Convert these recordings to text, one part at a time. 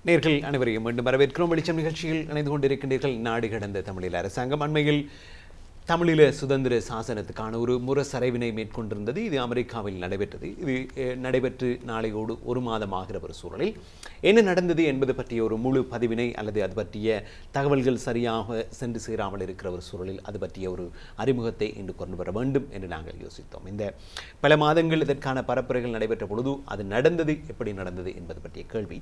நேர்கள் அனைவரையும் மீண்டும் வரவேற்கிறோம். வெளிச்சம் நிகழ்ச்சியில் இணைந்து கொண்டிருக்கின்றீர்கள். நாடு கடந்த தமிழில் அரசாங்கம் அண்மையில் தமிழில சுதந்திர சாசனத்துக்கான ஒரு முரசறைவினை மேற்கொண்டிருந்தது. இது அமெரிக்காவில் நடைபெற்றது. இது நடைபெற்று நாளையோடு ஒரு மாதம் ஆகிற ஒரு சூழலில் என்ன நடந்தது என்பது பற்றிய ஒரு முழு பதிவினை அல்லது அது பற்றிய தகவல்கள் சரியாக சென்று சேராமல் இருக்கிற ஒரு சூழலில் அது பற்றிய ஒரு அறிமுகத்தை இன்று கொண்டு வர வேண்டும் என்று நாங்கள் யோசித்தோம். இந்த பல மாதங்கள் இதற்கான பரப்புரைகள் நடைபெற்ற பொழுது அது நடந்தது எப்படி நடந்தது என்பது பற்றிய கேள்வி.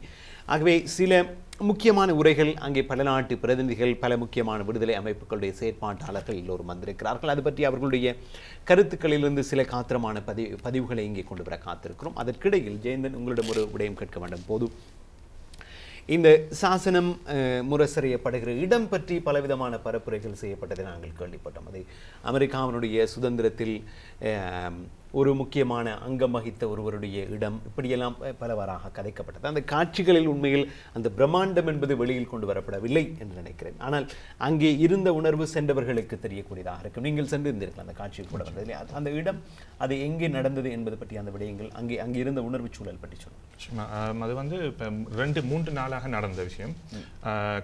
ஆகவே சில முக்கியமான உரைகள் அங்கே பல நாட்டு பிரதிநிதிகள் பல முக்கியமான விடுதலை அமைப்புகளுடைய செயற்பாட்டாளர்கள் எல்லோரும் வந்திருக்கிறார்கள். அது பற்றி அவர்களுடைய கருத்துக்களிலிருந்து சில காத்திரமான பதிவுகளை இங்கே கொண்டு வர காத்திருக்கிறோம். அதற்கிடையில் ஜெயந்தன் உங்களிடம் ஒரு விடயம் கேட்க வேண்டும். போது இந்த சாசனம் முரசறையப்படுகிற இடம் பற்றி பலவிதமான பரப்புரைகள் செய்யப்பட்டதை நாங்கள் கேள்விப்பட்டோம். அது அமெரிக்காவினுடைய சுதந்திரத்தில் ஒரு முக்கியமான அங்கம் வகித்த ஒருவருடைய இடம், இப்படியெல்லாம் பலவாறாக கதைக்கப்பட்டது. அந்த காட்சிகளில் உண்மையில் அந்த பிரம்மாண்டம் என்பது வெளியில் கொண்டு வரப்படவில்லை என்று நினைக்கிறேன். ஆனால் அங்கே இருந்த உணர்வு சென்றவர்களுக்கு தெரியக்கூடியதாக இருக்கும். நீங்கள் சென்று இருந்தீர்கள் அந்த காட்சியில் கூட வந்ததில்லை. அந்த இடம் அது எங்கே நடந்தது என்பது பற்றி அந்த விடயங்கள் அங்கே இருந்த உணர்வு சூழல் பற்றி சொல்லுங்கள். அது வந்து இப்போ 2-3 நாளாக நடந்த விஷயம்.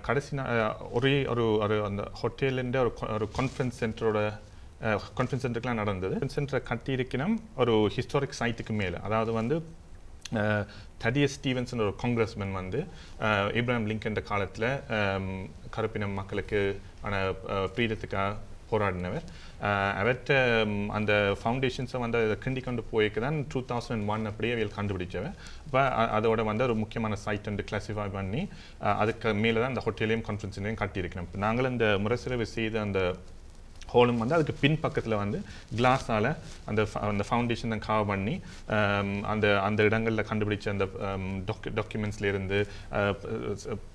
கடைசி ஒரே ஒரு அந்த ஹோட்டலில் ஒரு கான்ஃபரன்ஸ் சென்டரோட கான்ஃபரன்ஸ் சென்டருக்குலாம் நடந்தது. சென்டரை கட்டியிருக்கணும் ஒரு ஹிஸ்டாரிக் சைட்டுக்கு மேலே. அதாவது வந்து தடியஸ் ஸ்டீவன்சன் ஒரு காங்கிரஸ்மேன் வந்து இப்ராஹிம் லிங்கன் காலத்தில் கருப்பின மக்களுக்கு பிரீடத்துக்காக போராடினவர். அவர்கிட்ட அந்த ஃபவுண்டேஷன்ஸை வந்து அதை கிண்டி கொண்டு போய்க்கு தான் 2001 அப்படியே அவையில் கண்டுபிடிச்சவர். இப்போ அதோட வந்து ஒரு முக்கியமான சைட் வந்து கிளாஸிஃபை பண்ணி அதுக்கு மேலே தான் அந்த ஹோட்டலையும் கான்ஃபரன்ஸையும் கட்டியிருக்கணும். இப்போ நாங்கள் இந்த முரசறைவு செய்த அந்த ஹோலும் வந்து அதுக்கு பின் பக்கத்தில் வந்து கிளாஸால் அந்த ஃபவுண்டேஷன் தான் கவர் பண்ணி அந்த இடங்களில் கண்டுபிடிச்ச அந்த டாக்குமெண்ட்ஸ்லேருந்து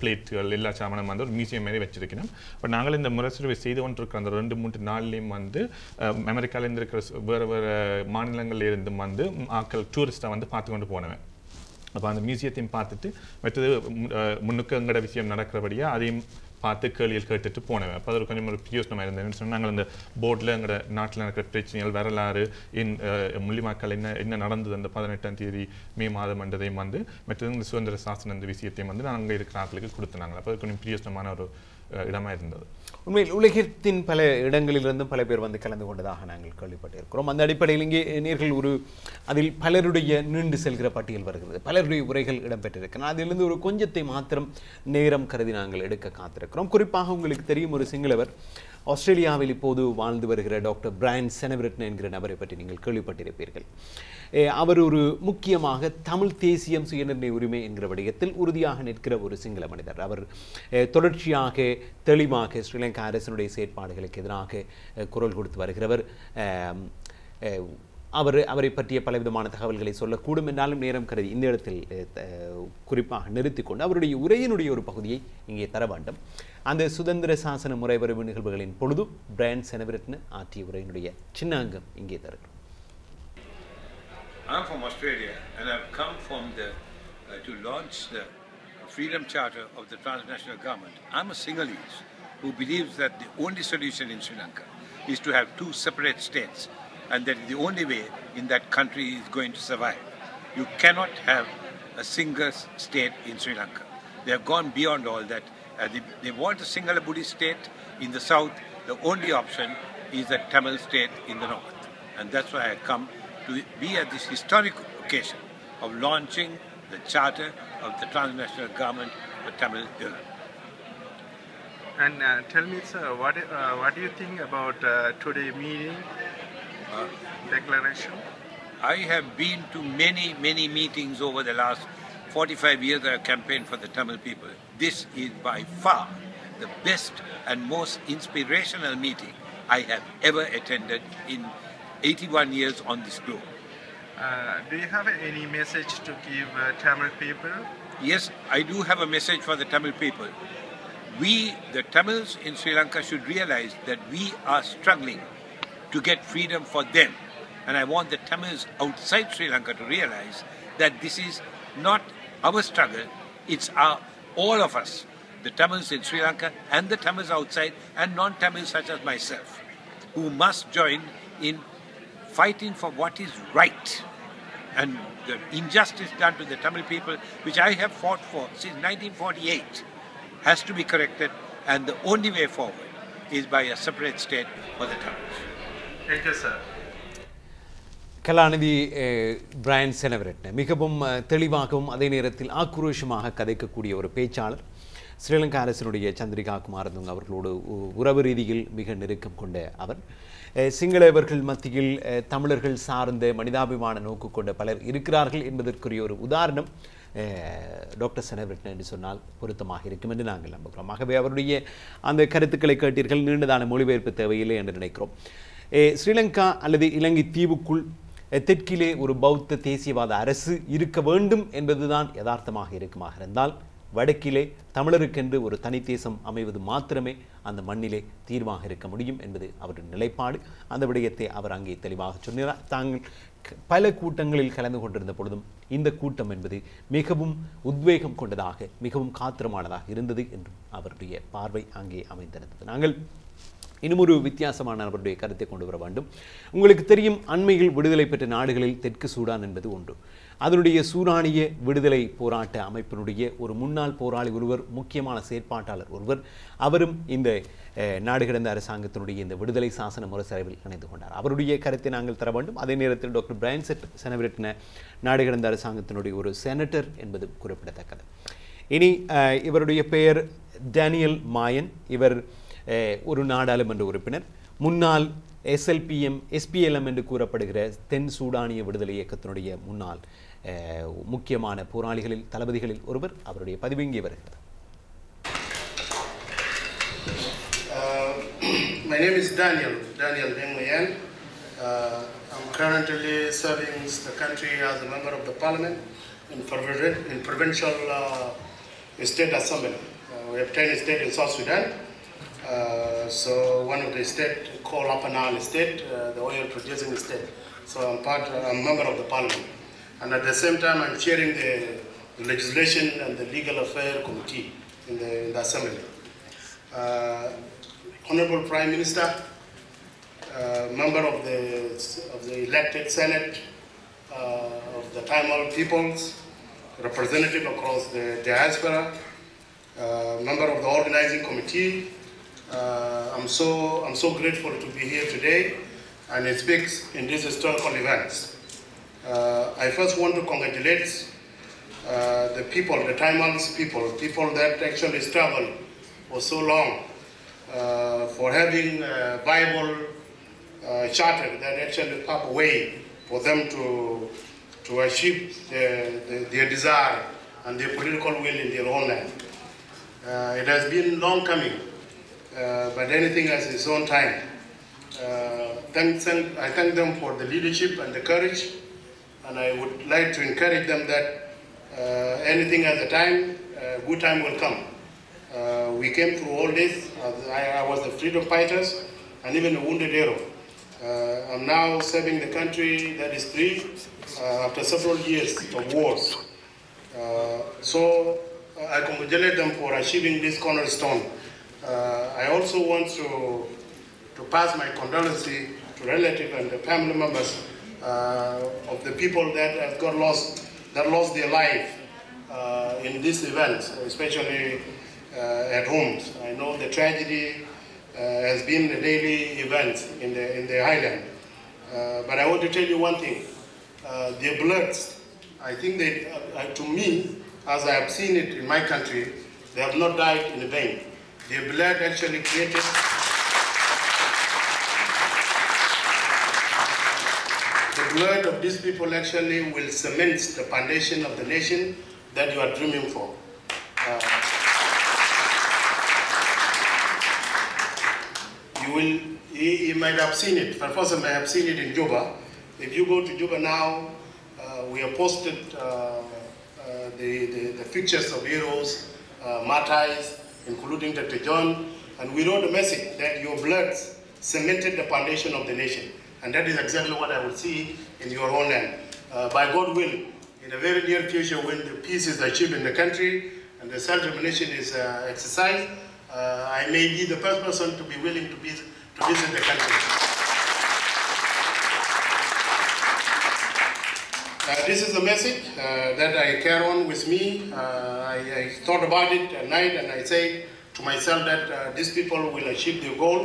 பிளேட்டுகள் எல்லா சாமானும் வந்து ஒரு மியூசியம் மாதிரி வச்சிருக்கணும். பட் நாங்கள் இந்த முரசறைவை செய்து கொண்டிருக்கிற அந்த 2-3 நாள்லேயும் வந்து அமெரிக்காவிலேருந்து இருக்கிற வேறு மாநிலங்கள்ல இருந்தும் வந்து ஆட்கள் டூரிஸ்டாக வந்து பார்த்து கொண்டு போனவன். அப்போ அந்த மியூசியத்தையும் பார்த்துட்டு மற்றது முன்னுக்கு எங்கட விஷயம் நடக்கிறபடியாக அதையும் பார்த்து கேள்விகள் கேட்டுட்டு போனவன். அப்போ அது கொஞ்சம் ஒரு பிரியோசனமாக இருந்ததுன்னு சொன்னால் நாங்கள் அந்த போர்டில் எங்களோட நாட்டில் நடக்கிற பிரச்சனைகள் வரலாறு முள்ளிமாக்கள் என்ன நடந்தது அந்த 18ஆம் தேதி மே மாதம் என்றதையும் வந்து மற்றது இந்த சுதந்திர சாசன அந்த விஷயத்தையும் வந்து நாங்கள் இருக்கிற ஆட்களுக்கு கொடுத்துனாங்க. அப்போ அது கொஞ்சம் பிரியோசனமான ஒரு இடமாக இருந்தது. உண்மையில் உலகத்தின் பல இடங்களிலிருந்தும் பல பேர் வந்து கலந்து கொண்டதாக நாங்கள் கேள்விப்பட்டிருக்கிறோம். அந்த அடிப்படையில் இங்கே நேர்கள் அதில் பலருடைய நீண்டு செல்கிற பட்டியல் வருகிறது. பலருடைய உரைகள் இடம்பெற்றிருக்கின்றன. அதிலிருந்து ஒரு கொஞ்சத்தை மாத்திரம் நேரம் கருதி நாங்கள் எடுக்க காத்திருக்கிறோம். குறிப்பாக உங்களுக்கு தெரியும் ஒரு சிங்களவர் ஆஸ்திரேலியாவில் இப்போது வாழ்ந்து வருகிற டாக்டர் பிரையன் செனவிரட்ன என்கிற நபரை பற்றி நீங்கள் கேள்விப்பட்டிருப்பீர்கள். அவர் ஒரு முக்கியமாக தமிழ் தேசியம் சுயநிர்ணய உரிமை என்கிற விடயத்தில் உறுதியாக நிற்கிற ஒரு சிங்கள மனிதர். அவர் தொடர்ச்சியாக தெளிவாக ஸ்ரீலங்கா அரசினுடைய செயற்பாடுகளுக்கு எதிராக குரல் கொடுத்து வருகிறவர். அவரை பற்றிய பலவிதமான தகவல்களை சொல்லக்கூடும் என்றாலும் நேரம் கருதி இந்த இடத்தில் குறிப்பாக நிறுத்திக்கொண்டு அவருடைய உரையினுடைய ஒரு பகுதியை இங்கே தர வேண்டும். அந்த சுதந்திர சாசன முறைவரவு நிகழ்வுகளின் பொழுது பிரையன் செனவிரட்ன ஆற்றிய உரையினுடைய சின்ன அங்கம் இங்கே தருகிறோம். I'm from Australia and I've come from to launch the Freedom Charter of the transnational government. I'm a Sinhalese who believes that the only solution in Sri Lanka is to have 2 separate states, and that is the only way in that country is going to survive. You cannot have a single state in Sri Lanka. They have gone beyond all that. They want a single Buddhist state in the south. The only option is a Tamil state in the north. And that's why I come to be at this historic occasion of launching the charter of the transnational government for Tamil Irland. And tell me, sir, what do you think about today's meeting declaration? I have been to many meetings over the last 45 years that I campaigned for the Tamil people. This is by far the best and most inspirational meeting I have ever attended in 81 years on this globe. Do you have any message to give Tamil people? Yes, I do have a message for the Tamil people. We, the Tamils in Sri Lanka, should realize that we are struggling to get freedom for them. And I want the Tamils outside Sri Lanka to realize that this is not our struggle, it's all of us, the Tamils in Sri Lanka and the Tamils outside and non-Tamils such as myself, who must join in fighting for what is right and the injustice done to the Tamil people, which I have fought for since 1948, has to be corrected, and the only way forward is by a separate state for the Tamils. Thank you, sir. கலாநிதி பிரையன் செனவரட்ன மிகவும் தெளிவாகவும் அதே நேரத்தில் ஆக்ரோஷமாக கதைக்கக்கூடிய ஒரு பேச்சாளர். ஸ்ரீலங்கா அரசினுடைய சந்திரிகா குமாரதுங்க அவர்களோடு உறவு ரீதியில் மிக நெருக்கம் கொண்ட அவர். சிங்களவர்கள் மத்தியில் தமிழர்கள் சார்ந்த மனிதாபிமான நோக்கு கொண்ட பலர் இருக்கிறார்கள் என்பதற்குரிய ஒரு உதாரணம் டாக்டர் செனவரட்ன என்று சொன்னால் பொருத்தமாக இருக்கும் என்று நாங்கள் நம்புகிறோம். ஆகவே அவருடைய அந்த கருத்துக்களை கேட்டீர்கள். நீண்டதான மொழிபெயர்ப்பு தேவையில்லை என்று நினைக்கிறோம். ஸ்ரீலங்கா அல்லது இலங்கை தீவுக்குள் தெற்கிலே ஒரு பௌத்த தேசியவாத அரசு இருக்க வேண்டும் என்பதுதான் யதார்த்தமாக இருக்குமாக இருந்தால், வடக்கிலே தமிழருக்கென்று ஒரு தனித்தேசம் அமைவது மாத்திரமே அந்த மண்ணிலே தீர்வாக இருக்க முடியும் என்பது அவருடைய நிலைப்பாடு. அந்த விடயத்தை அவர் அங்கே தெளிவாக சொன்னார். தாங்கள் பல கூட்டங்களில் கலந்து கொண்டிருந்த பொழுதும் இந்த கூட்டம் என்பது மிகவும் உத்வேகம் கொண்டதாக, மிகவும் காத்திரமானதாக இருந்தது என்றும் அவருடைய பார்வை அங்கே அமைந்திருந்தது. நாங்கள் இன்னும் ஒரு வித்தியாசமான அவருடைய கருத்தை கொண்டு வர வேண்டும். உங்களுக்கு தெரியும், அண்மையில் விடுதலை பெற்ற நாடுகளில் தெற்கு சூடான் என்பது ஒன்று. அதனுடைய சூடானிய விடுதலை போராட்ட அமைப்பினுடைய ஒரு முன்னாள் போராளி ஒருவர், முக்கியமான செயற்பாட்டாளர் ஒருவர், அவரும் இந்த நாடு கடந்த அரசாங்கத்தினுடைய இந்த விடுதலை சாசன முரசறைவில் இணைந்து கொண்டார். அவருடைய கருத்தை நாங்கள் தர வேண்டும். அதே நேரத்தில் டாக்டர் பிரையன் செனவரட்ன நாடு கடந்த அரசாங்கத்தினுடைய ஒரு செனட்டர் என்பது குறிப்பிடத்தக்கது. இனி இவருடைய பெயர் டேனியல் மாயன். இவர் ஒரு நாடாளுமன்ற உறுப்பினர், முன்னாள் SPLM என்று கூறப்படுகிற தென் சூடானிய விடுதலை இயக்கத்தினுடைய முன்னாள் முக்கியமான போராளிகளில் தளபதிகளில் ஒருவர். அவருடைய பதிவு இங்கே வருகிறது. My name is Daniel Mayan. I'm currently serving the country as a member of the parliament in provincial state assembly. We have 10 states in South Sudan. So one of the state called Apanal state, the oil producing state. So I'm a member of the parliament, and at the same time I'm chairing the legislation and the legal affairs committee in the assembly. Honorable Prime Minister, member of the elected Senate of the Tamil peoples, representative across the diaspora, member of the organizing committee. I'm so grateful to be here today and speak in these historical events. I first want to congratulate the people, the Tamils people that actually struggled for so long for having a viable charter that actually paved a way for them to achieve their desire and their political will in their own land. It has been long coming. But anything has its own time. I thank them for the leadership and the courage, and I would like to encourage them that anything has a time, good time will come. We came through all this. I was the freedom fighters and even a wounded hero. I'm now serving the country that is free after several years of wars. So I congratulate them for achieving this cornerstone. I also want to pass my condolences to relatives and the family members of the people that lost their life in this event, especially at homes. I know the tragedy has been a daily event in the island, but I want to tell you one thing: their bloods. I think they, to me, as I have seen it in my country, they have not died in vain. Their blood actually created the blood of these people actually will cement the foundation of the nation that you are dreaming for. You might have seen it. First, may have seen it in Juba. If you go to Juba now, we have posted the pictures of heroes, martyrs, including Dr. John, and we wrote a message that your blood cemented the foundation of the nation. And that is exactly what I will see in your own land. By God will, in a very near future, when the peace is achieved in the country and the self-determination is exercised, I may be the first person to be willing to visit the country. This is the message that I carry on with me. I thought about it at night and I say to myself that these people will achieve their goal.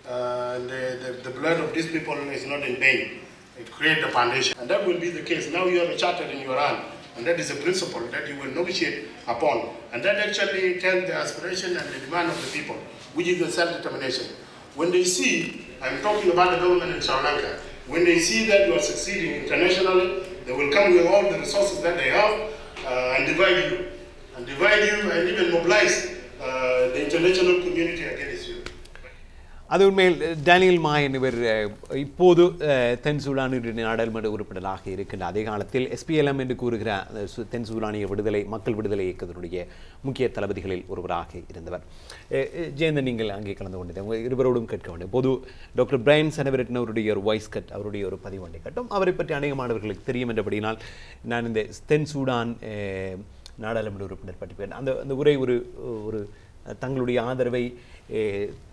The blood of these people is not in vain. It creates the foundation. And that will be the case. Now you have a charter in your hand. And that is a principle that you will negotiate upon. And that actually tells the aspiration and the demand of the people, which is the self-determination. When they see, I'm talking about the government in Sri Lanka, when they see that you are succeeding internationally, they will come with all the resources that they have and divide you. And even mobilize the international community against you. அது உண்மையில் Daniel மாயன் இவர் இப்போது தென் சூடானின் நாடாளுமன்ற உறுப்பினராக இருக்கின்ற அதே காலத்தில் SPLM என்று கூறுகிற தென் சூடானிய மக்கள் விடுதலை இயக்கத்தினுடைய முக்கிய தளபதிகளில் ஒருவராக இருந்தவர். ஜெயந்தன், நீங்கள் அங்கே கலந்து கொண்டது உங்கள் இருவரோடும் கேட்க வேண்டும். பொது டாக்டர் பிரையன் செனவெரட்ன அவருடைய ஒரு வாய்ஸ் கட், அவருடைய ஒரு பதிவொன்றை கட்டும். அவரை பற்றி அநேக மாணவர்களுக்கு தெரியும் என்றபடினால் நான் இந்த தென் சூடான் நாடாளுமன்ற உறுப்பினர் பற்றி அந்த உரை ஒரு தங்களுடைய ஆதரவை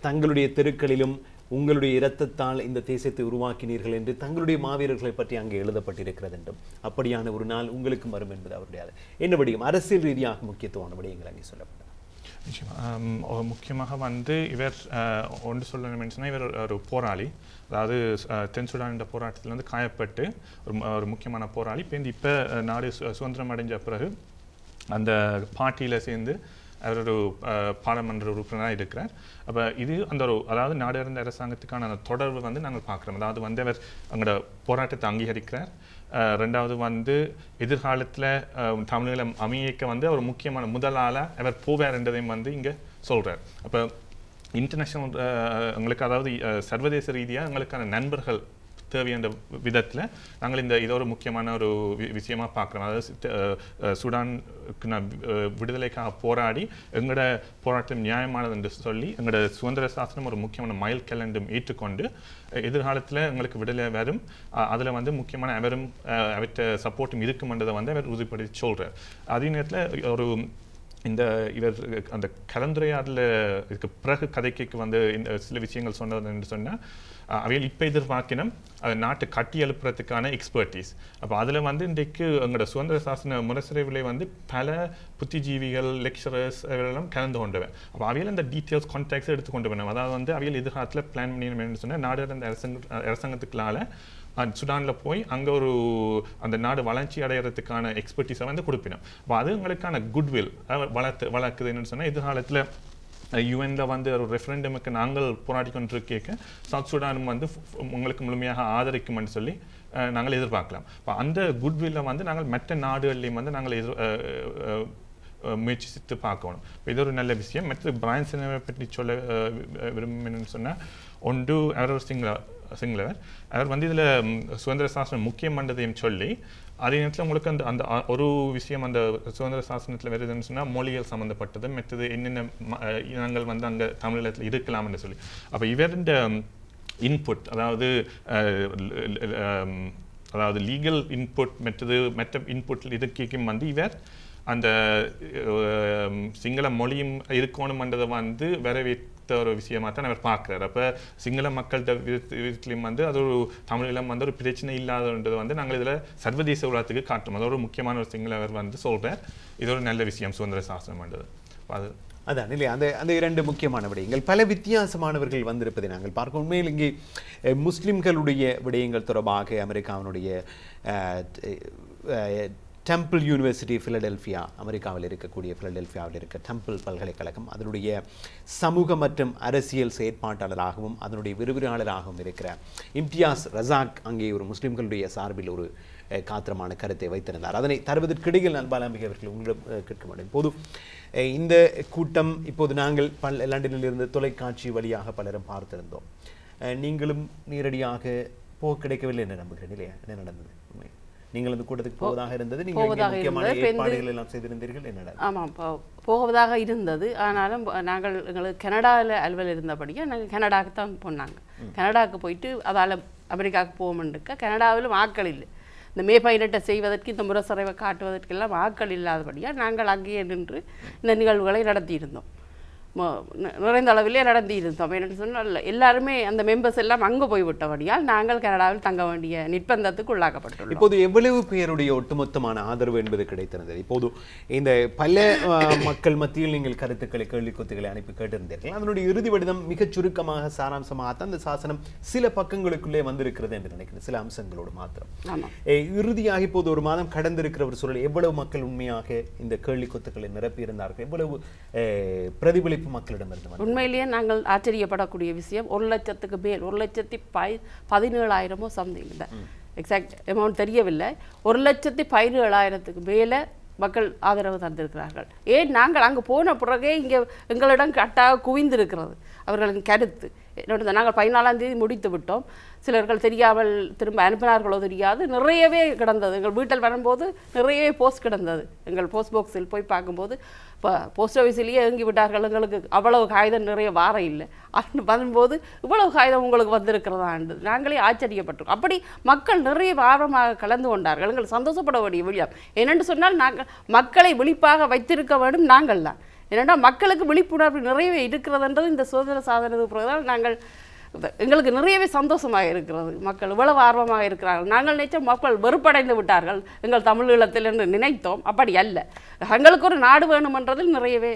தங்களுடைய தெருக்களிலும் உங்களுடைய இரத்தத்தால் இந்த தேசத்தை உருவாக்கினீர்கள் என்று தங்களுடைய மாவீரர்களை பற்றி அங்கே எழுதப்பட்டிருக்கிறது என்றும் அப்படியான ஒரு நாள் உங்களுக்கும் வரும் என்பது அவருடைய என்ன விடயம் அரசியல் ரீதியாக முக்கியத்துவமான விடயங்கள் அங்கே சொல்லப்பட்டது. முக்கியமாக வந்து இவர் ஒன்று சொல்லணும்னு சொன்னால் இவர் ஒரு போராளி, அதாவது தென் சூடான் என்ற போராட்டத்தில் வந்து காயப்பட்டு ஒரு முக்கியமான போராளி. இப்போ நாடு சுதந்திரம் அடைஞ்ச பிறகு அந்த பார்ட்டியில் சேர்ந்து அவர் ஒரு பாராளுமன்ற உறுப்பினராக இருக்கிறார். அப்போ இது அதாவது நாடு அரசாங்கத்துக்கான அந்த தொடர்பு வந்து நாங்கள் பார்க்குறோம். அதாவது வந்து அவர் அங்களோட போராட்டத்தை அங்கீகரிக்கிறார். ரெண்டாவது வந்து எதிர்காலத்தில் தமிழீழம் அமைக்க வந்து அவர் முக்கியமான முதலால் அவர் போவார் என்றதையும் வந்து இங்கே சொல்கிறார். அப்போ இன்டர்நேஷ்னல் எங்களுக்கு, அதாவது சர்வதேச ரீதியாக எங்களுக்கான நண்பர்கள் தேவையான விதத்தில் நாங்கள் இதை ஒரு முக்கியமான ஒரு விஷயமாக பார்க்குறோம். அதாவது சூடானுக்கு விடுதலைக்காக போராடி எங்களோட போராட்டம் நியாயமானது என்று சொல்லி எங்களோட சுதந்திர சாசனம் ஒரு முக்கியமான மைல் கல் ஏற்றுக்கொண்டு எதிர்காலத்தில் எங்களுக்கு விடுதலை வரும், அதில் வந்து முக்கியமான அவர்கிட்ட சப்போர்ட்டும் இருக்குமென்றதை வந்து அவர் உறுதிப்படுத்தி சொல்கிறார். அதே நேரத்தில் இவர் அந்த கலந்துரையாடல இதுக்கு பிறகு கதைக்கு வந்து இந்த சில விஷயங்கள் சொன்னது என்று சொன்னால் அவையில் இப்போ எதிர்பார்க்கணும் நாட்டை கட்டி எழுப்புறதுக்கான எக்ஸ்பர்டீஸ். அப்போ அதில் வந்து இன்றைக்கு எங்களோட சுதந்திர சாசன முரசறைவில் வந்து பல புத்திஜீவிகள், லெக்சரர்ஸ் அவரெல்லாம் கலந்து கொண்டவன். அப்போ அவையில் அந்த டீட்டெயில்ஸ் கான்டாக்ட்ஸ் எடுத்துக்கொண்டு வேணும். அதாவது வந்து அவையில் எதிர்காலத்தில் பிளான் பண்ணணும்னு சொன்னால் நாடு அரசாங்கத்துக்குள்ளால சுடானில் போய் அங்கே அந்த நாடு வளர்ச்சி அடைகிறதுக்கான எக்ஸ்பர்டீஸை வந்து கொடுப்பினோம். அப்போ அது எங்களுக்கான குட்வில் வளர்க்குது என்னன்னு சொன்னால் எதிர்காலத்தில் யூஎன்ல வந்து ஒரு ரெஃபரண்டமுக்கு நாங்கள் போராடி கொண்டிருக்க சவுத் சுடானும் வந்து உங்களுக்கு முழுமையாக ஆதரிக்கும்னு சொல்லி நாங்கள் எதிர்பார்க்கலாம். இப்போ அந்த குட்வில்லை வந்து நாங்கள் மற்ற நாடுகள்லையும் வந்து நாங்கள் முயற்சித்து பார்க்கணும். இது ஒரு நல்ல விஷயம். மற்ற பிரையன் செனவரை பற்றி சொல்ல விரும்புன்னு சொன்னால் ஒன்று அவர் ஒரு சிங்களவர். அவர் வந்து இதில் சுதந்திர சாசனம் முக்கியம் பண்ணதையும் சொல்லி அதே நேரத்தில் உங்களுக்கு அந்த ஒரு விஷயம் அந்த சுதந்திர சாசனத்தில் வருதுன்னு சொன்னால் மொழிகள் சம்மந்தப்பட்டது, மற்றது என்னென்ன இனங்கள் வந்து அங்கே தமிழகத்தில் இருக்கலாம்னு சொல்லி. அப்போ இவருடைய இன்புட், அதாவது லீகல் இன்புட் மற்ற இன்புட்டில் இருக்கைக்கும் வந்து இவர் அந்த சிங்கள மொழியும் இருக்கணும்ன்றதை வந்து வரவேற்ற ஒரு விஷயமாக தான் அவர் பார்க்குறாரு. அப்போ சிங்கள மக்கள்கிட்ட வீட்டிலையும் வந்து அது ஒரு தமிழீழம் வந்து ஒரு பிரச்சனை இல்லாதன்றதை வந்து நாங்கள் இதில் சர்வதேச உலகத்துக்கு காட்டுறோம். அது ஒரு முக்கியமான ஒரு சிங்களவர் வந்து சொல்கிறார். இது ஒரு நல்ல விஷயம் சுதந்திர சாசனம்ன்றது. அதான் இல்லையா, அந்த இரண்டு முக்கியமான விடயங்கள் பல வித்தியாசமானவர்கள் வந்திருப்பதை நாங்கள் பார்க்க. உண்மையில் இங்கே முஸ்லிம்களுடைய விடயங்கள் தொடர்பாக அமெரிக்காவினுடைய டெம்பிள் யூனிவர்சிட்டி ஃபிலடெல்ஃபியா, அமெரிக்காவில் இருக்கக்கூடிய ஃபிலடெல்ஃபியாவில் இருக்க டெம்பிள் பல்கலைக்கழகம் அதனுடைய சமூக மற்றும் அரசியல் செயற்பாட்டாளராகவும் அதனுடைய விரிவுரையாளராகவும் இருக்கிற இம்தியாஸ் ரசாக் அங்கே ஒரு முஸ்லிம்களுடைய சார்பில் ஒரு காத்திரமான கருத்தை வைத்திருந்தார். அதனை தருவதற்கிடையில் நல்பாலாம்பிகை அவர்கள் உங்களிடம் கேட்க மாட்டேன். போது இந்த கூட்டம் இப்போது நாங்கள் லண்டனிலிருந்து தொலைக்காட்சி வழியாக பலரும் பார்த்திருந்தோம். நீங்களும் நேரடியாக போக கிடைக்கவில்லை என்று நம்புகிறேன் இல்லையா? என்ன நடந்தது? நீங்கள் அந்த கூட்டத்துக்கு போவதாக இருந்தது, நீங்கள் முக்கியமான ஏற்பாடுகள் எல்லாம் செய்திருந்தீர்கள். என்ன? ஆமாம், போவதாக இருந்தது. ஆனாலும் நாங்கள் எங்களுக்கு கனடாவில் அலுவல் இருந்தபடியாக நாங்கள் கனடாவுக்கு தான் போனாங்க. கனடாவுக்கு போயிட்டு அதால் அமெரிக்காவுக்கு போகணுன்னுக்க கனடாவிலும் ஆட்கள் இல்லை. இந்த மே 18 செய்வதற்கு இந்த முரசறைவை காட்டுவதற்கெல்லாம் ஆட்கள் இல்லாதபடியாக நாங்கள் அங்கேயே நின்று இந்த நிகழ்வுகளை நடத்தியிருந்தோம். நிறைந்த அளவிலே நடந்திருந்தோம். என்னென்னு சொன்னால் எல்லாருமே அந்த மெம்பர்ஸ் எல்லாம் அங்கே போய்விட்டபடியால் நாங்கள் கனடாவில் தங்க வேண்டிய நிர்பந்தத்துக்கு உள்ளாக்கப்பட்டுள்ளோம். இப்போது எவ்வளவு பேருடைய ஒட்டுமொத்தமான ஆதரவு என்பது கிடைத்திருந்தது? இப்போது இந்த பல மக்கள் மத்தியில் நீங்கள் கருத்துக்களை கேள்வி கொத்துக்களை அனுப்பி கேட்டிருந்தீர்கள். அதனுடைய இறுதி வடிவம் மிகச் சுருக்கமாக சாராம்சமாகத்தான் அந்த சாசனம் சில பக்கங்களுக்குள்ளே வந்திருக்கிறது என்று நினைக்கிறேன், சில அம்சங்களோடு மாத்திரம். இறுதியாக இப்போது ஒரு மாதம் கடந்திருக்கிற ஒரு சூழல் எவ்வளவு மக்கள் உண்மையாக இந்த கேள்வி கொத்துக்களை நிரப்பியிருந்தார்கள், எவ்வளவு பிரதிபலிப்பு மக்களிடமிருந்து? உண்மையிலேயே நாங்கள் ஆச்சரியப்படக்கூடிய விஷயம் 1,00,000க்கு மேல் 1,17,000 சம்திங் இந்த எக்ஸாக்ட் அமௌண்ட் தெரியவில்லை. 1,17,000க்கு மேலே மக்கள் ஆதரவு தந்திருக்கிறார்கள். ஏன் நாங்கள் அங்கே போன பிறகே இங்கே எங்களிடம் கட்டாக குவிந்திருக்கிறது அவர்களின் கருத்து. நாங்கள் 14ஆம் தேதி முடித்து விட்டோம். சிலர்கள் தெரியாமல் திரும்ப அனுப்பினார்களோ தெரியாது, நிறையவே கிடந்தது. எங்கள் வீட்டில் வரும்போது நிறையவே போஸ்ட் கிடந்தது. எங்கள் போஸ்ட் பாக்ஸில் போய் பார்க்கும்போது இப்போ போஸ்ட் ஆஃபீஸிலேயே இயங்கி விட்டார்கள், எங்களுக்கு அவ்வளவு காகிதம் நிறைய வார இல்லை. அது வரும்போது இவ்வளவு காகிதம் உங்களுக்கு வந்திருக்கிறதாண்டு நாங்களே ஆச்சரியப்பட்டிருக்கோம். அப்படி மக்கள் நிறைய ஆர்வமாக கலந்து கொண்டார்கள். எங்கள் சந்தோஷப்பட வேண்டிய விழியம் என்னென்று சொன்னால், நாங்கள் மக்களை விழிப்பாக வைத்திருக்க வேண்டும். நாங்கள் தான் என்னென்னா மக்களுக்கு விழிப்புணர்வு நிறையவே இருக்கிறதுன்றது இந்த சுதந்திர சாதனத்துக்கு பிறகுதான் நாங்கள் எங்களுக்கு நிறையவே சந்தோஷமாக இருக்கிறது. மக்கள் இவ்வளவு ஆர்வமாக இருக்கிறார்கள். நாங்கள் நினைச்ச மக்கள் வெறுப்படைந்து விட்டார்கள் எங்கள் தமிழீழத்தில் என்று நினைத்தோம். அப்படி அல்ல, எங்களுக்கு ஒரு நாடு வேணுமென்றதில் நிறையவே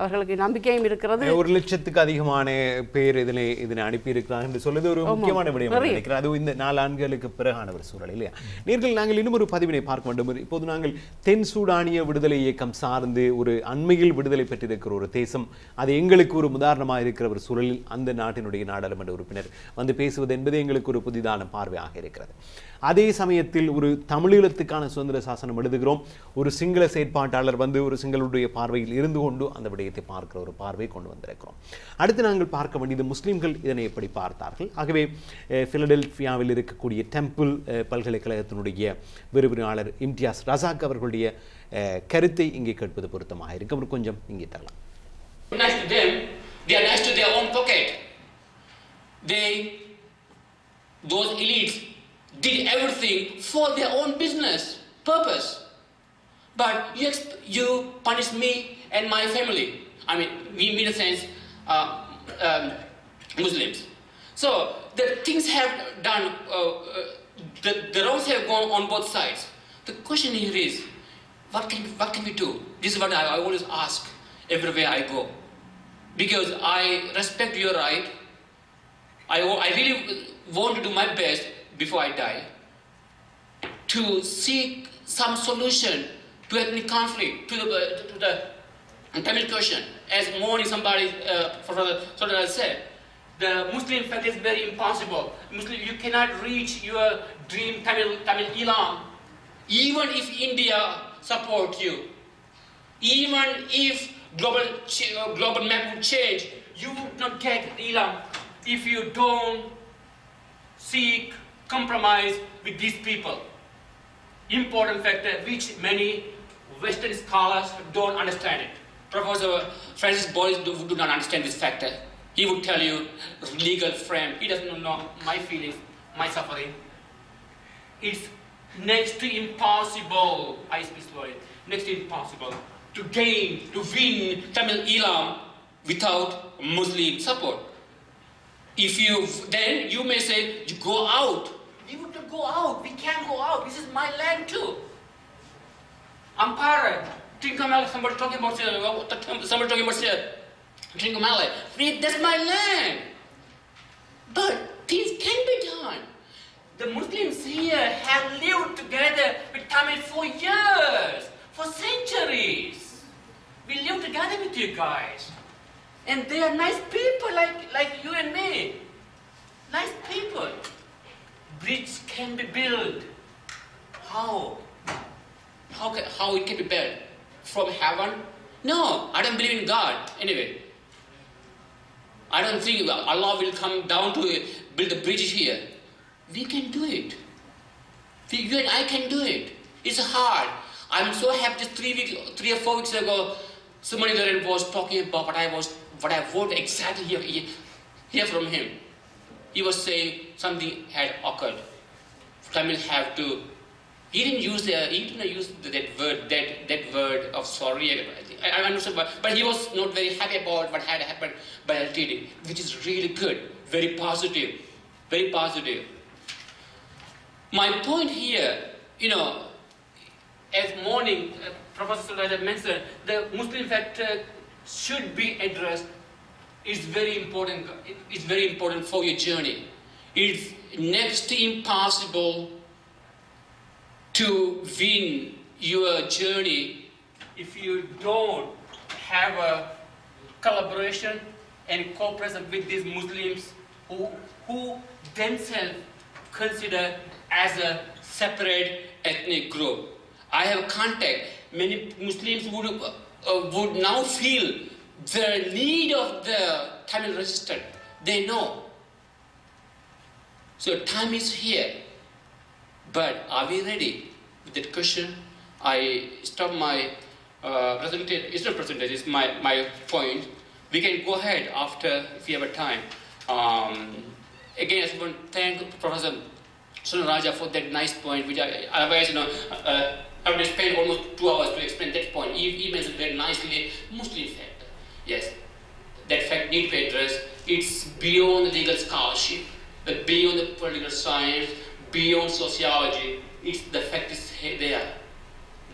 அவர்களுக்கு நம்பிக்கையும் இருக்கிறது. 1,00,000க்கு அதிகமான பேர் இதனை அனுப்பி இருக்கிறார்கள் என்று சொல்வது ஒரு முக்கியமான விடயம் நினைக்கிறேன். அது இந்த 4 ஆண்டுகளுக்கு பிறகான ஒரு சூழல் இல்லையா? நாங்கள் இன்னும் ஒரு பதிவினை பார்க்க வேண்டும். இப்போது நாங்கள் தென் சூடானிய விடுதலை இயக்கம் சார்ந்து ஒரு அண்மையில் விடுதலை பெற்றிருக்கிற ஒரு தேசம், அது எங்களுக்கு ஒரு உதாரணமாக இருக்கிற ஒரு சூழலில் அந்த நாட்டினுடைய நாடாளுமன்ற உறுப்பினர் வந்து பேசுவது என்பது எங்களுக்கு ஒரு புதிதான பார்வையாக இருக்கிறது. அதே சமயத்தில் ஒரு தமிழீழத்துக்கான சுதந்திர சாசனம் எழுதுகிறோம், ஒரு சிங்கள செயற்பாட்டாளர் வந்து ஒரு சிங்களுடைய பார்வையில் இருந்து கொண்டு அந்த விடயத்தை பார்க்கிற ஒரு பார்வையை கொண்டு வந்திருக்கிறோம். அடுத்து நாங்கள் பார்க்க வேண்டியது முஸ்லிம்கள் இதனை எப்படி பார்த்தார்கள். ஆகவே பிலடெல்பியாவில் இருக்கக்கூடிய டெம்பிள் பல்கலைக்கழகத்தினுடைய விரிவுரையாளர் இம்தியாஸ் ரசாக் அவர்களுடைய கருத்தை இங்கே கேட்பது பொருத்தமாக இருக்கு. அவர் கொஞ்சம் இங்கே தரலாம். Those elites did everything for their own business purpose, but you punish me and my family. I mean, we in a sense Muslims. So the things have done, the wrongs have gone on both sides. The question here is, what can we do? This is what I always ask everywhere I go, because I respect your right. I really want to do my best before I die to seek some solution to ethnic conflict, to the Tamil question. As morning somebody said, the Muslim fact is very impossible. Muslim, you cannot reach your dream Tamil Elam, even if India support you, even if global map would change, you would not get Elam if you don't seek compromise with these people. Important factor which many Western scholars don't understand it. Professor Francis Boyce do not understand this factor. He would tell you legal frame. He doesn't know my feelings, my suffering. It's next to impossible, I speak slowly, next to impossible to win Tamil Elam without Muslim support. Then you may say, you go out. We would not go out. We can't go out. This is my land too. Ampara, Trincomalee, somebody talking about Trincomalee. That's my land. But things can be done. The Muslims here have lived together with Tamil for years, for centuries. We live together with you guys. And they are nice people like you and me. Nice people. Bridge can be built. How? How it can be built? From heaven? No, I don't believe in God. Anyway, I don't think Allah will come down to build a bridge here. We can do it. You and I can do it. It's hard. I'm so happy. Just 3 or 4 weeks ago, somebody there was talking about what I wrote exactly here from him. He was saying something had occurred. Tamil have to. He didn't use that word of sorry. I understand, but he was not very happy about what had happened by LTD, which is really good, very positive, very positive. My point here, as morning, Professor Raja mentioned, the Muslim factor should be addressed. It's very important. It's very important for your journey. It's next to impossible to win your journey if you don't have a collaboration and cooperation with these Muslims who themselves consider as a separate ethnic group. I have contact. Many Muslims would now feel the need of the Tamil resistance. They know. So time is here. But are we ready? With that question, I stop my presentation. It's not presentation, it's my point. We can go ahead after, if you have a time. Again, I just want to thank Professor Sunaraja for that nice point, which otherwise, I would have spent almost 2 hours to explain that point. He mentioned very nicely Muslim factor. Yes, that fact needs to be addressed. It's beyond the legal scholarship, but beyond the political science, beyond sociology. The fact is there.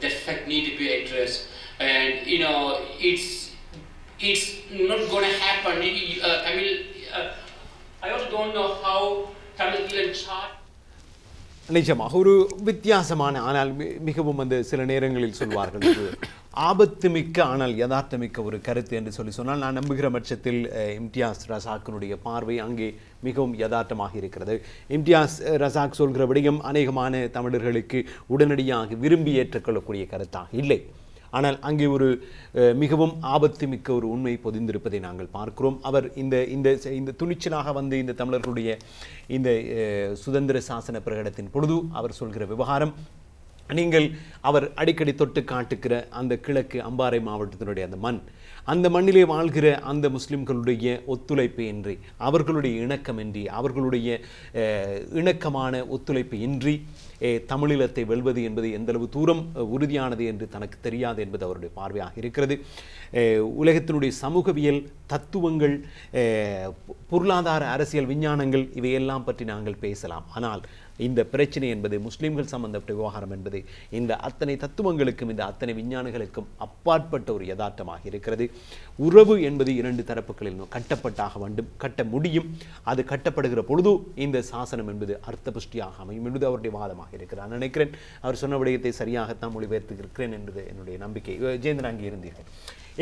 That fact needs to be addressed, and it's not going to happen. I also don't know how Tamil even chart. நிச்சயமாக ஒரு வித்தியாசமான ஆனால் மிகவும் சில நேரங்களில் சொல்வார்கள் ஆபத்துமிக்க ஆனால் யதார்த்தமிக்க ஒரு கருத்து என்று சொன்னால் நான் நம்புகிற பட்சத்தில் இம்தியாஸ் ரசாக்கினுடைய பார்வை அங்கே மிகவும் யதார்த்தமாக இருக்கிறது. இம்தியாஸ் ரசாக் சொல்கிற விடயம் அநேகமான தமிழர்களுக்கு உடனடியாக விரும்பி ஏற்றுக்கொள்ளக்கூடிய கருத்தாக இல்லை. ஆனால் அங்கே ஒரு மிகவும் ஆபத்துமிக்க ஒரு உண்மை பொதிந்திருப்பதை நாங்கள் பார்க்கிறோம். அவர் இந்த துணிச்சலாக இந்த தமிழர்களுடைய இந்த சுதந்திர சாசன பிரகடனத்தின் பொழுது அவர் சொல்கிற விவகாரம், நீங்கள் அவர் அடிக்கடி தொட்டு காட்டுகிற அந்த கிழக்கு அம்பாறை மாவட்டத்தினுடைய அந்த மண்ணிலே வாழ்கிற அந்த முஸ்லிம்களுடைய ஒத்துழைப்பு இன்றி, அவர்களுடைய இணக்கமின்றி, அவர்களுடைய இணக்கமான ஒத்துழைப்பு இன்றி தமிழீழத்தை வெல்வது என்பது எந்தளவு தூரம் உறுதியானது என்று தனக்கு தெரியாது என்பது அவருடைய பார்வையாக இருக்கிறது. உலகத்தினுடைய சமூகவியல் தத்துவங்கள், பொருளாதார அரசியல் விஞ்ஞானங்கள் இவையெல்லாம் பற்றி நாங்கள் பேசலாம். ஆனால் இந்த பிரச்சனை என்பது முஸ்லிம்கள் சம்பந்தப்பட்ட விவகாரம் என்பது இந்த அத்தனை தத்துவங்களுக்கும் இந்த அத்தனை விஞ்ஞானங்களுக்கும் அப்பாற்பட்ட ஒரு யதார்த்தமாக இருக்கிறது. உறவு என்பது 2 தரப்புகளில் கட்டப்பட்டாக வேண்டும், கட்ட முடியும். அது கட்டப்படுகிற பொழுது இந்த சாசனம் என்பது அர்த்தபுஷ்டியாக அமையும் என்பது அவருடைய வாதமாக இருக்கிறார். நான் நினைக்கிறேன் அவர் சொன்ன விடயத்தை சரியாகத்தான் மொழிபெயர்த்திருக்கிறேன் என்பது என்னுடைய நம்பிக்கை. ஜெயந்தன், அங்கே இருந்தீர்கள்.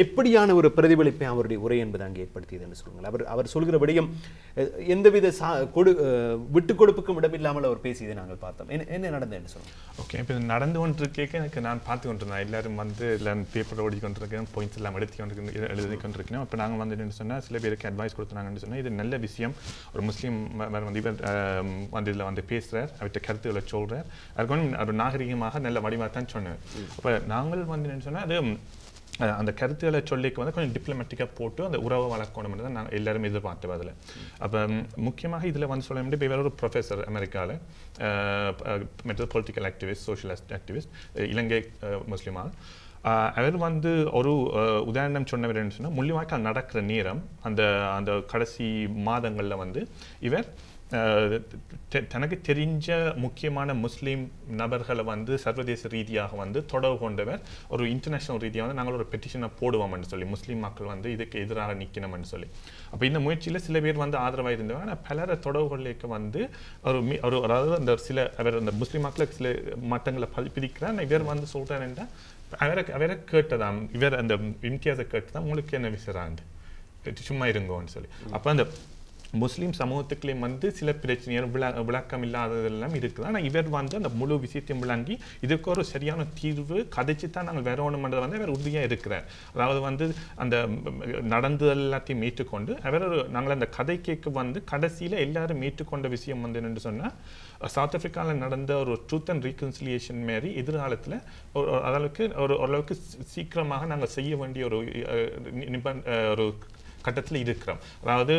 எப்படியான ஒரு பிரதிபலிப்பை அவருடைய உரை என்பது அங்கே ஏற்படுத்தியது என்று சொல்லுங்கள். அவர் சொல்கிற விடயம் எந்தவித விட்டு கொடுப்புக்கும் இடமில்லாமல் அவர் பேசியதை நாங்கள் பார்த்தோம். என்ன நடந்தது என்று சொல்லுங்கள். ஓகே, இப்போ நடந்து கொண்டிருக்கேன் எனக்கு நான் பார்த்து கொண்டிருந்தேன். எல்லாரும் எல்லாம் பேப்பர் ஓடி கொண்டிருக்கேன், பாயிண்ட்ஸ் எல்லாம் எழுதி கொண்டிருக்கேன். இப்போ நாங்கள் என்ன சொன்னால் சில பேருக்கு அட்வைஸ் கொடுத்தாங்கன்னு சொன்னால் இது நல்ல விஷயம். ஒரு முஸ்லீம் இவர் இதில் பேசுகிறார், அவர்கிட்ட கருத்துக்களை சொல்கிறார். அதுக்கு ஒரு நாகரிகமாக நல்ல வடிவாக தான் சொன்னார். அப்போ நாங்கள் என்ன சொன்னால் அது அந்த கருத்துக்களை சொல்லிக்கு கொஞ்சம் டிப்ளமேட்டிக்காக போட்டு அந்த உறவை வளர்க்கணும்னு தான் நாங்கள் எல்லாரும் எதிர்பார்த்தோம். அதில் அப்போ முக்கியமாக இதில் சொல்ல முடியும், இப்போ வேற ஒரு ப்ரொஃபஸர் அமெரிக்காவில் பொலிட்டிக்கல் ஆக்டிவிஸ்ட், சோஷியல் ஆக்டிவிஸ்ட், இலங்கை முஸ்லிமாக அவர் ஒரு உதாரணம் சொன்னவர் என்ன சொன்னால், முள்ளிவாய்க்கால் நடக்கிற நேரம் அந்த கடைசி மாதங்களில் இவர் தனக்கு தெரிஞ்ச முக்கியமான முஸ்லீம் நபர்களை சர்வதேச ரீதியாக தொடர்பு கொண்டவர். ஒரு இன்டர்நேஷனல் ரீதியாக நாங்கள் ஒரு பெட்டிஷனை போடுவோம்னு சொல்லி முஸ்லீம் மக்கள் இதுக்கு எதிராக நிற்கணும்னு சொல்லி. அப்போ இந்த முயற்சியில் சில பேர் ஆதரவாக இருந்தவர். ஆனால் பலர தொடர்புகளுக்கு ஒரு அதாவது அந்த அவர் அந்த முஸ்லீம் மக்களுக்கு சில மட்டங்களை பிரிக்கிறார். இவர் சொல்கிறார் என்றால் அவரை கேட்டதாம், இவர் அந்த இம்தியாஸை கேட்டுதான் உங்களுக்கு என்ன விசாராண்டு சும்மா இருங்கோன்னு சொல்லி. அப்போ அந்த முஸ்லீம் சமூகத்துக்குள்ளே சில பிரச்சனைகள் விளக்கம் இல்லாததெல்லாம் இருக்குது. ஆனால் இவர் அந்த முழு விஷயத்தையும் விளங்கி இதுக்கு ஒரு சரியான தீர்வு கதைச்சு தான் நாங்கள் வரணும்ன்றது அவர் உறுதியாக இருக்கிறார். அதாவது அந்த நடந்தது எல்லாத்தையும் ஏற்றுக்கொண்டு அவர் நாங்கள் அந்த கதை கேட்க கடைசியில் எல்லாரும் ஏற்றுக்கொண்ட விஷயம் என்று சொன்னால், சவுத் ஆஃப்ரிக்காவில் நடந்த ஒரு ட்ரூத் அண்ட் ரீகன்சிலியேஷன் மாரி எதிர்காலத்தில் ஓரளவுக்கு சீக்கிரமாக நாங்கள் செய்ய வேண்டிய ஒரு கட்டத்தில் இருக்கிறோம். அதாவது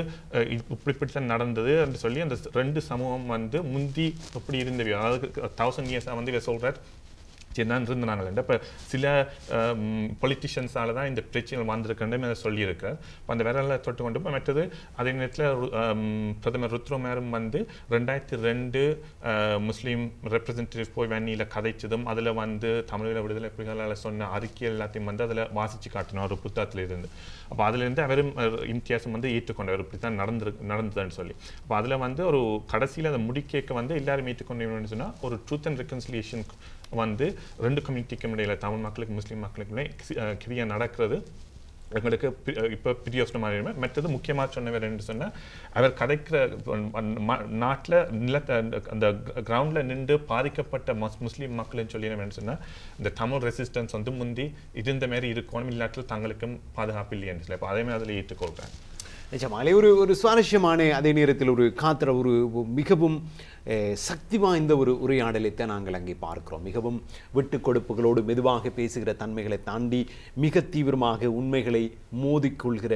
இப்படித்தான் நடந்தது என்று சொல்லி அந்த 2 சமூகம் முந்தி எப்படி இருந்தவையோ, அதாவது 1000 இயர்ஸாக இவர் சொல்கிறார் தான் இருந்தாங்க. இப்போ சில பொலிட்டிஷியன்ஸால தான் இந்த பிரச்சனை வந்திருக்குன்னு சொல்லியிருக்கார். இப்போ அந்த விரலை தொட்டு கொண்டு மற்றது அதே நேரத்தில் பிரதமர் ருத்ரோமேரும் வந்து 2002 முஸ்லீம் ரெப்ரசன்டேட்டிவ் போய் வன்னியில் கதைச்சதும் அதில் வந்து தமிழீழ விடுதலை புலிகளால் சொன்ன அறிக்கை எல்லாத்தையும் வந்து அதில் வாசித்து காட்டினோம் ஒரு புத்தகத்தில் இருந்து. அப்போ அதிலிருந்து அவரும் இம்தியாசம் வந்து ஏற்றுக்கொண்டவர் இப்படி தான் நடந்ததுன்னு சொல்லி. அப்போ அதில் வந்து ஒரு கடைசியில் அதை முடிக்க வந்து எல்லாரும் ஏற்றுக்கொண்டோம்னு சொன்னால் ஒரு ட்ரூத் அண்ட் ரெக்கன்சிலியேஷன் வந்து 2 கம்யூனிட்டிக்கும் இடையில தமிழ் மக்களுக்கு முஸ்லீம் மக்களுக்குமே கிரியா நடக்கிறது எங்களுக்கு இப்போ பிரியோசனமாக இருக்கும். மற்றது முக்கியமாக சொன்னவர் என்று சொன்னால் அவர் கதைக்கிற நாட்டில் அந்த கிரவுண்டில் நின்று பாதிக்கப்பட்ட முஸ்லீம் மக்கள்னு சொல்லினவன்னு சொன்னால் இந்த தமிழ் ரெசிஸ்டன்ஸ் வந்து முந்தி இருந்த மாதிரி இருக்கணும், இல்லாட்டில் தங்களுக்கும் பாதுகாப்பு இல்லைன்னு சொல்லி. அப்போ அதே மாதிரி அதில் ஏற்றுக்கொள்கிறேன். நிச்சயமாலே ஒரு சுவாரஸ்யமான அதே நேரத்தில் ஒரு காத்திர ஒரு மிகவும் சக்தி வாய்ந்த ஒரு உரையாடலைத்தான் நாங்கள் அங்கே பார்க்கிறோம். மிகவும் விட்டு கொடுப்புகளோடு மெதுவாக பேசுகிற தன்மைகளை தாண்டி மிக தீவிரமாக உண்மைகளை மோதிக்கொள்கிற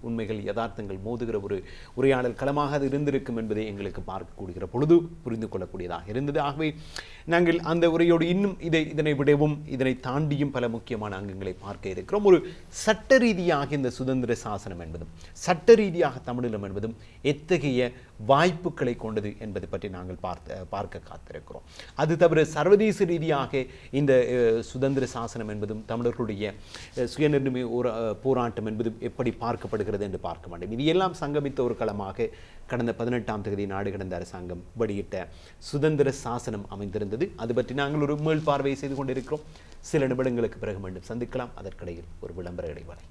உண்மைகள் யதார்த்தங்கள் மோதுகிற ஒரு உரையாடல் களமாக அது இருந்திருக்கும் என்பதை எங்களுக்கு பார்க்கக்கூடிய பொழுது புரிந்து கொள்ளக்கூடியதாக இருந்தது. ஆகவே நாங்கள் அந்த உரையோடு இன்னும் இதனை விடவும் இதனை தாண்டியும் பல முக்கியமான அங்கங்களை பார்க்க இருக்கிறோம். ஒரு சட்ட ரீதியாக இந்த சுதந்திர சாசனம் என்பதும் சட்ட ரீதியாக தமிழீழம் என்பதும் எத்தகைய வாய்ப்புகளை கொண்டது என்பதை பற்றி நாங்கள் பார்க்க காத்திருக்கிறோம். அது தவிர சர்வதேச ரீதியாக இந்த சுதந்திர சாசனம் என்பதும் தமிழர்களுடைய சுயநிர்ணய போராட்டம் என்பதும் எப்படி பார்க்கப்படுகிறது என்று பார்க்க வேண்டும். இது எல்லாம் சங்கமித்த ஒரு களமாக கடந்த 18ஆம் தேதி நாடு கடந்த அரசாங்கம் வெளியிட்ட சுதந்திர சாசனம் அமைந்திருந்தது. அது பற்றி நாங்கள் ஒரு மீள் பார்வை செய்து கொண்டிருக்கிறோம். சில நிமிடங்களுக்கு பிறகு மீண்டும் சந்திக்கலாம். அதற்கிடையில் ஒரு விளம்பர இடைவேளை.